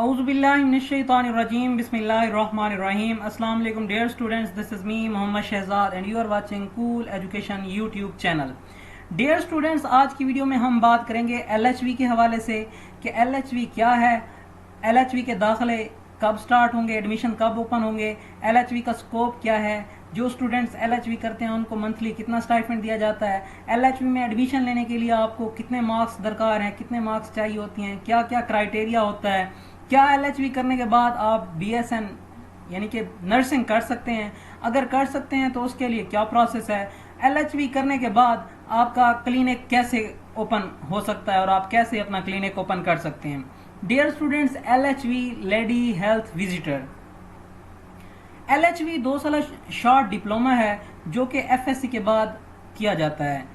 Auzubillahiminash-shaytanir-rajim. Bismillahir-rahmanir-rahim. Assalamu alaikum dear students. This is me Mohammad Shehzad and you are watching Cool Education YouTube channel. Dear students, आज की video में हम बात करेंगे LHV के हवाले से कि LHV क्या है, LHV के दाखिले कब स्टार्ट होंगे, एडमिशन कब ओपन होंगे, LHV का स्कोप क्या है, जो स्टूडेंट्स LHV करते हैं उनको मंथली कितना स्टाइपेंड दिया जाता है, LHV में एडमिशन लेने के लिए आपको कितने मार्क्स दरकार हैं, कितने मार्क्स चाहिए होती हैं, क्या क्या क्राइटेरिया होता है, क्या LHV करने के बाद आप BSN यानी कि नर्सिंग कर सकते हैं, अगर कर सकते हैं तो उसके लिए क्या प्रोसेस है, LHV करने के बाद आपका क्लिनिक कैसे ओपन हो सकता है और आप कैसे अपना क्लिनिक ओपन कर सकते हैं। Dear students, LHV lady health visitor, LHV 2 साल शॉर्ट डिप्लोमा है जो कि FSC के बाद किया जाता है।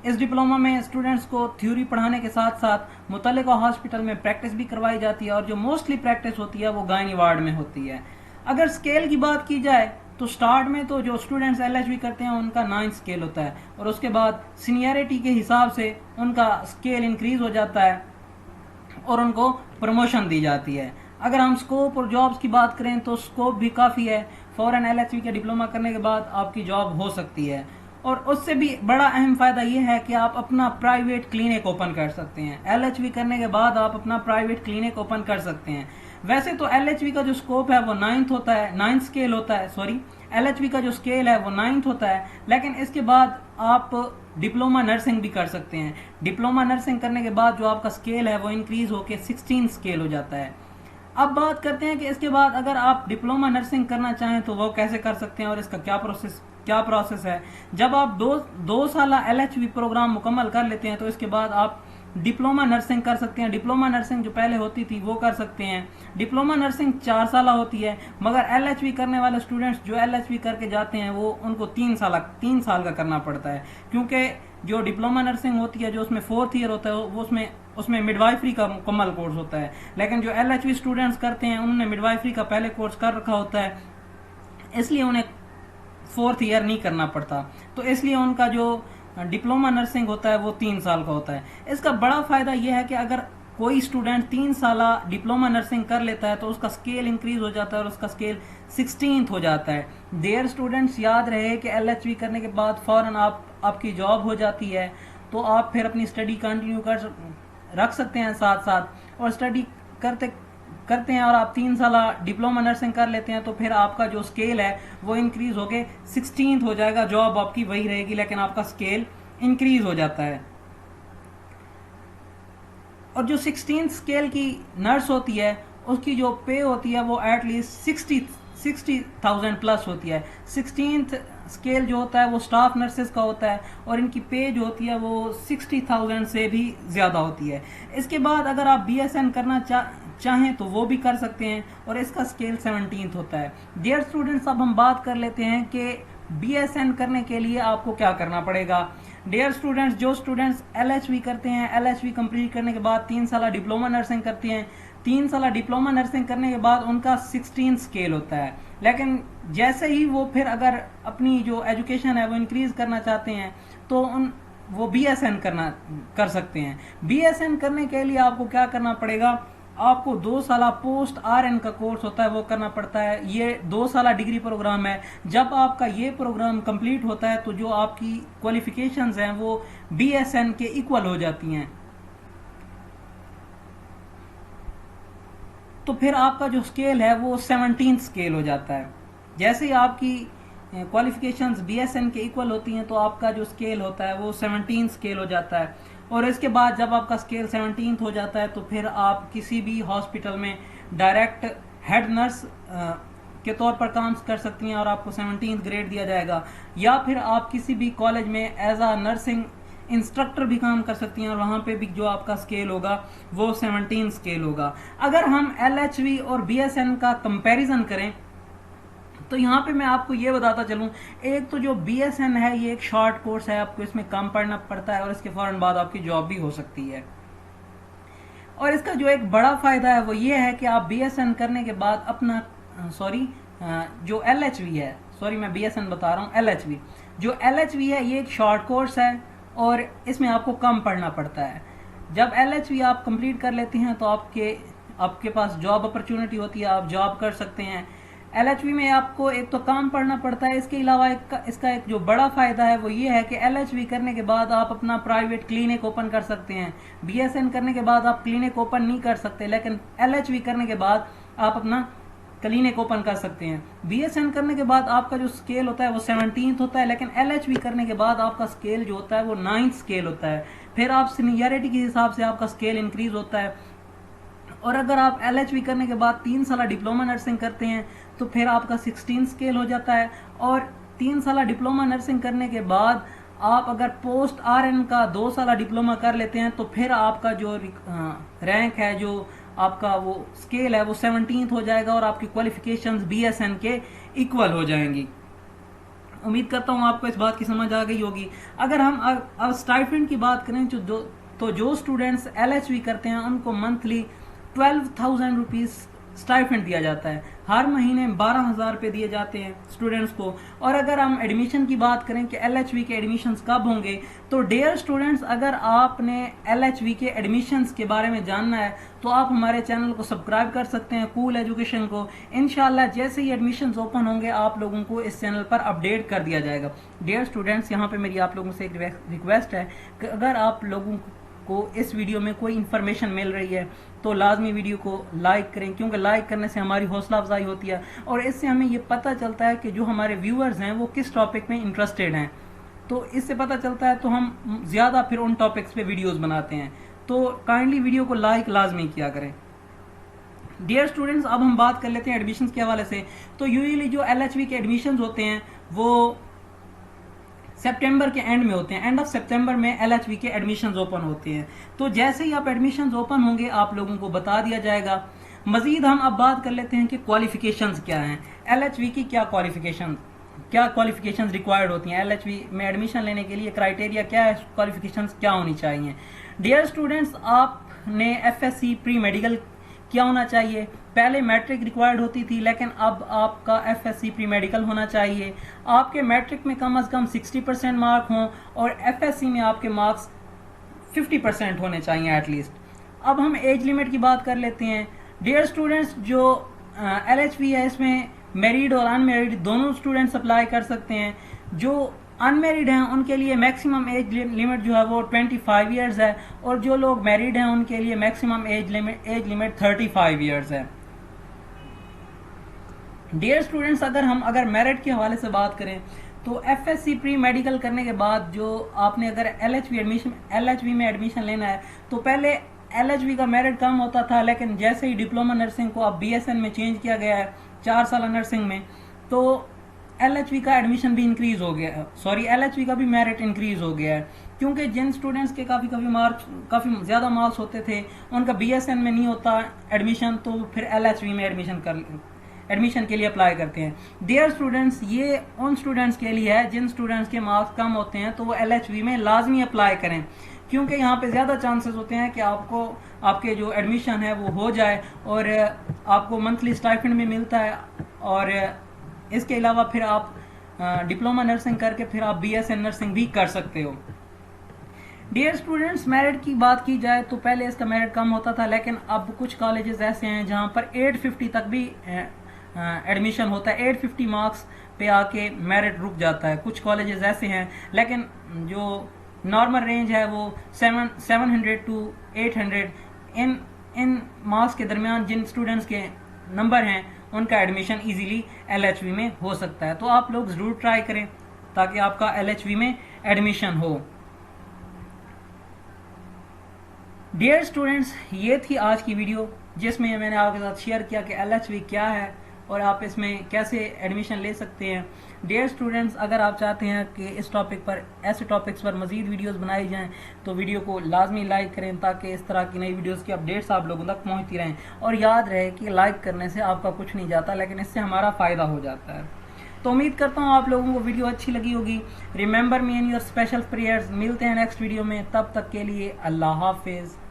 इस डिप्लोमा में स्टूडेंट्स को थ्योरी पढ़ाने के साथ साथ मुतल्लिका हॉस्पिटल में प्रैक्टिस भी करवाई जाती है और जो मोस्टली प्रैक्टिस होती है वो गायनी वार्ड में होती है। अगर स्केल की बात की जाए तो स्टार्ट में तो जो स्टूडेंट्स LHV करते हैं उनका 9 स्केल होता है और उसके बाद सीनियरिटी के हिसाब से उनका स्केल इंक्रीज हो जाता है और उनको प्रमोशन दी जाती है। अगर हम स्कोप और जॉब्स की बात करें तो स्कोप भी काफ़ी है। फौरन LHV के डिप्लोमा करने के बाद आपकी जॉब हो सकती है और उससे भी बड़ा अहम फ़ायदा ये है कि आप अपना प्राइवेट क्लिनिक ओपन कर सकते हैं। LHV करने के बाद आप अपना प्राइवेट क्लिनिक ओपन कर सकते हैं। वैसे तो LHV का जो स्कोप है वो 9th होता है, 9th स्केल होता है, LHV का जो स्केल है वो 9th होता है, लेकिन इसके बाद आप डिप्लोमा नर्सिंग भी कर सकते हैं। डिप्लोमा नर्सिंग करने के बाद जो आपका स्केल है वो इंक्रीज होकर 16 स्केल हो जाता है। अब बात करते हैं कि इसके बाद अगर आप डिप्लोमा नर्सिंग करना चाहें तो वो कैसे कर सकते हैं और इसका क्या प्रोसेस है। जब आप दो साल LHV प्रोग्राम मुकम्मल कर लेते हैं तो इसके बाद आप डिप्लोमा नर्सिंग कर सकते हैं। डिप्लोमा नर्सिंग जो पहले होती थी वो कर सकते हैं। डिप्लोमा नर्सिंग 4 साल होती है, मगर LHV करने वाले स्टूडेंट्स जो LHV करके जाते हैं वो उनको 3 साल का करना पड़ता है, क्योंकि जो डिप्लोमा नर्सिंग होती है जो उसमें 4th ईयर होता है वो उसमें मिडवाइफरी का मुकम्मल कोर्स होता है, लेकिन जो LHV स्टूडेंट्स करते हैं उन्होंने मिडवाइफरी का पहले कोर्स कर रखा होता है, इसलिए उन्हें 4th ईयर नहीं करना पड़ता। तो इसलिए उनका जो डिप्लोमा नर्सिंग होता है वो 3 साल का होता है। इसका बड़ा फ़ायदा यह है कि अगर कोई स्टूडेंट 3 साल डिप्लोमा नर्सिंग कर लेता है तो उसका स्केल इंक्रीज हो जाता है और उसका स्केल 16th हो जाता है। देयर स्टूडेंट्स, याद रहे कि LHV करने के बाद फ़ौरन आपकी जॉब हो जाती है तो आप फिर अपनी स्टडी कंटिन्यू रख सकते हैं साथ साथ, और स्टडी करते हैं और आप 3 साल डिप्लोमा नर्सिंग कर लेते हैं तो फिर आपका जो स्केल है वो इंक्रीज होके 16th हो जाएगा। जॉब आपकी वही रहेगी लेकिन आपका स्केल इंक्रीज हो जाता है। और जो 16th स्केल की नर्स होती है उसकी जो पे होती है वो एटलीस्ट 60,000 प्लस होती है। 16th स्केल जो होता है वो स्टाफ नर्सेज का होता है और इनकी पे जो होती है वो 60,000 से भी ज़्यादा होती है। इसके बाद अगर आप BSN करना चाहें तो वो भी कर सकते हैं और इसका स्केल 17th होता है। डियर स्टूडेंट्स, अब हम बात कर लेते हैं कि BSN करने के लिए आपको क्या करना पड़ेगा। डियर स्टूडेंट्स, जो स्टूडेंट्स LHV करते हैं, LHV कंप्लीट करने के बाद 3 साल डिप्लोमा नर्सिंग करते हैं, 3 साल डिप्लोमा नर्सिंग करने के बाद उनका 16 स्केल होता है, लेकिन जैसे ही वो फिर अगर अपनी जो एजुकेशन है वो इंक्रीज करना चाहते हैं तो वो BSN कर सकते हैं। BSN करने के लिए आपको क्या करना पड़ेगा, आपको 2 साल पोस्ट RN का कोर्स होता है वो करना पड़ता है। ये 2 साल डिग्री प्रोग्राम है। जब आपका ये प्रोग्राम कंप्लीट होता है तो जो आपकी क्वालिफिकेशंस हैं वो BSN के इक्वल हो जाती हैं, तो फिर आपका जो स्केल है वो 17th स्केल हो जाता है। जैसे ही आपकी क्वालिफिकेशंस BSN के इक्वल होती हैं तो आपका जो स्केल होता है वो 17th स्केल हो जाता है। और इसके बाद जब आपका स्केल 17th हो जाता है तो फिर आप किसी भी हॉस्पिटल में डायरेक्ट हेड नर्स के तौर पर काम कर सकती हैं और आपको 17th ग्रेड दिया जाएगा, या फिर आप किसी भी कॉलेज में एज आ नर्सिंग इंस्ट्रक्टर भी काम कर सकती हैं और वहाँ पे भी जो आपका स्केल होगा वो 17 स्केल होगा। अगर हम LHV और BSN का कंपैरिजन करें तो यहाँ पे मैं आपको ये बताता चलूँ, एक तो जो BSN है ये एक शॉर्ट कोर्स है, आपको इसमें कम पढ़ना पड़ता है और इसके फौरन बाद आपकी जॉब भी हो सकती है। और इसका जो एक बड़ा फ़ायदा है वो ये है कि आप BSN करने के बाद अपना जो LHV है, मैं BSN बता रहा हूँ, LHV जो LHV है ये एक शॉर्ट कोर्स है और इसमें आपको कम पढ़ना पड़ता है। जब LHV आप कंप्लीट कर लेते हैं तो आपके पास जॉब अपॉर्चुनिटी होती है, आप जॉब कर सकते हैं। LHV में आपको एक तो काम पढ़ना पड़ता है, इसके अलावा इसका एक जो बड़ा फायदा है वो ये है कि LHV करने के बाद आप अपना प्राइवेट क्लिनिक ओपन कर सकते हैं। BSN करने के बाद आप क्लिनिक ओपन नहीं कर सकते, लेकिन LHV करने के बाद आप अपना क्लिनिक ओपन कर सकते हैं। BSN करने के बाद आपका जो स्केल होता है वो 17th होता है, लेकिन LHV करने के बाद आपका स्केल जो होता है वो 9th स्केल होता है। फिर आप सीनियरिटी के हिसाब से आपका स्केल इंक्रीज होता है। और अगर आप LHV करने के बाद 3 साल डिप्लोमा नर्सिंग करते हैं तो फिर आपका 16 स्केल हो जाता है। और 3 साल डिप्लोमा नर्सिंग करने के बाद आप अगर पोस्ट RN का 2 साल डिप्लोमा कर लेते हैं तो फिर आपका जो रैंक है, जो आपका वो स्केल है वो 17th हो जाएगा और आपकी क्वालिफिकेशंस BSN के इक्वल हो जाएंगी। उम्मीद करता हूँ आपको इस बात की समझ आ गई होगी। अगर हम अब स्टाइपेंड की बात करें तो जो स्टूडेंट्स LHV करते हैं उनको मंथली 12,000 रुपीज़ स्टाइपेंड दिया जाता है। हर महीने 12,000 रुपये दिए जाते हैं स्टूडेंट्स को। और अगर हम एडमिशन की बात करें कि LHV के एडमिशन्स कब होंगे, तो डियर स्टूडेंट्स, अगर आपने LHV के एडमिशन्स के बारे में जानना है तो आप हमारे चैनल को सब्सक्राइब कर सकते हैं, कूल एजुकेशन को। इंशाल्लाह जैसे ही एडमिशन्स ओपन होंगे आप लोगों को इस चैनल पर अपडेट कर दिया जाएगा। डियर स्टूडेंट्स, यहाँ पे मेरी आप लोगों से एक रिक्वेस्ट है कि अगर आप लोगों को इस वीडियो में कोई इन्फॉर्मेशन मिल रही है तो लाजमी वीडियो को लाइक करें, क्योंकि लाइक करने से हमारी हौसला अफजाई होती है और इससे हमें ये पता चलता है कि जो हमारे व्यूअर्स हैं वो किस टॉपिक में इंटरेस्टेड हैं। तो इससे पता चलता है तो हम ज़्यादा फिर उन टॉपिक्स पे वीडियोस बनाते हैं। तो काइंडली वीडियो को लाइक लाजमी किया करें। डियर स्टूडेंट्स, अब हम बात कर लेते हैं एडमिशन्स के हवाले से। तो यूजुअली जो LHV के एडमिशन्स होते हैं वो सितंबर के एंड में होते हैं। एंड ऑफ सितंबर में LHV के एडमिशन्स ओपन होते हैं। तो जैसे ही आप एडमिशन्स ओपन होंगे आप लोगों को बता दिया जाएगा। मजीद हम अब बात कर लेते हैं कि क्वालिफिकेशंस क्या हैं, LHV की क्या क्वालिफिकेशंस रिक्वायर्ड होती हैं, LHV में एडमिशन लेने के लिए क्राइटेरिया क्या है, क्वालिफिकेशंस क्या होनी चाहिए। डियर स्टूडेंट्स, आपने FSC प्री मेडिकल क्या होना चाहिए। पहले मैट्रिक रिक्वायर्ड होती थी, लेकिन अब आपका FSC प्री मेडिकल होना चाहिए। आपके मैट्रिक में कम से कम 60% मार्क हों और FSC में आपके मार्क्स 50% होने चाहिए एटलीस्ट। अब हम एज लिमिट की बात कर लेते हैं। डियर स्टूडेंट्स, जो LHV है इसमें मैरिड और अनमेरिड दोनों स्टूडेंट्स अप्लाई कर सकते हैं। जो अनमेरिड हैं उनके लिए मैक्सिमम एज लिमिट जो है वो 25 ईयर्स है और जो लोग मैरिड हैं उनके लिए मैक्सिमम एज लिमिट 35 ईयर्स है। डियर स्टूडेंट्स, अगर मेरिट के हवाले से बात करें तो FSC प्री मेडिकल करने के बाद जो आपने अगर LHV में एडमिशन लेना है तो पहले LHV का मेरिट कम होता था, लेकिन जैसे ही डिप्लोमा नर्सिंग को अब BSN में चेंज किया गया है 4 साल नर्सिंग में, तो LHV का एडमिशन भी इंक्रीज हो गया है, LHV का भी मेरिट इंक्रीज हो गया है। क्योंकि जिन स्टूडेंट्स के काफ़ी ज़्यादा मार्क्स होते थे उनका BSN में नहीं होता एडमिशन, तो फिर LHV में एडमिशन के लिए अप्लाई करते हैं। डियर स्टूडेंट्स, ये उन स्टूडेंट्स के लिए है जिन स्टूडेंट्स के मार्क्स कम होते हैं तो वो LHV में लाजमी अप्लाई करें, क्योंकि यहाँ पे ज़्यादा चांसेस होते हैं कि आपके जो एडमिशन है वो हो जाए और आपको मंथली स्टाइपेंड भी मिलता है। और इसके अलावा फिर आप डिप्लोमा नर्सिंग करके फिर आप BSN नर्सिंग भी कर सकते हो। डियर स्टूडेंट्स, मेरिट की बात की जाए तो पहले इसका मेरिट कम होता था, लेकिन अब कुछ कॉलेजेस ऐसे हैं जहां पर 850 तक भी एडमिशन होता है। 850 मार्क्स पे आके मेरिट रुक जाता है। कुछ कॉलेजेस ऐसे हैं, लेकिन जो नॉर्मल रेंज है वो 700 टू 800 इन मार्क्स के दरमियान जिन स्टूडेंट्स के नंबर हैं उनका एडमिशन इजीली LHV में हो सकता है। तो आप लोग ज़रूर ट्राई करें ताकि आपका LHV में एडमिशन हो। डियर स्टूडेंट्स, ये थी आज की वीडियो जिसमें मैंने आपके साथ शेयर किया कि LHV क्या है और आप इसमें कैसे एडमिशन ले सकते हैं। डियर स्टूडेंट्स, अगर आप चाहते हैं कि इस टॉपिक पर ऐसे टॉपिक्स पर मज़ीद वीडियोस बनाई जाएं तो वीडियो को लाजमी लाइक करें ताकि इस तरह की नई वीडियोस की अपडेट्स आप लोगों तक पहुंचती रहें। और याद रहे कि लाइक करने से आपका कुछ नहीं जाता, लेकिन इससे हमारा फ़ायदा हो जाता है। तो उम्मीद करता हूँ आप लोगों को वीडियो अच्छी लगी होगी। Remember me in your special prayers. मिलते हैं नेक्स्ट वीडियो में, तब तक के लिए अल्लाह हाफिज़।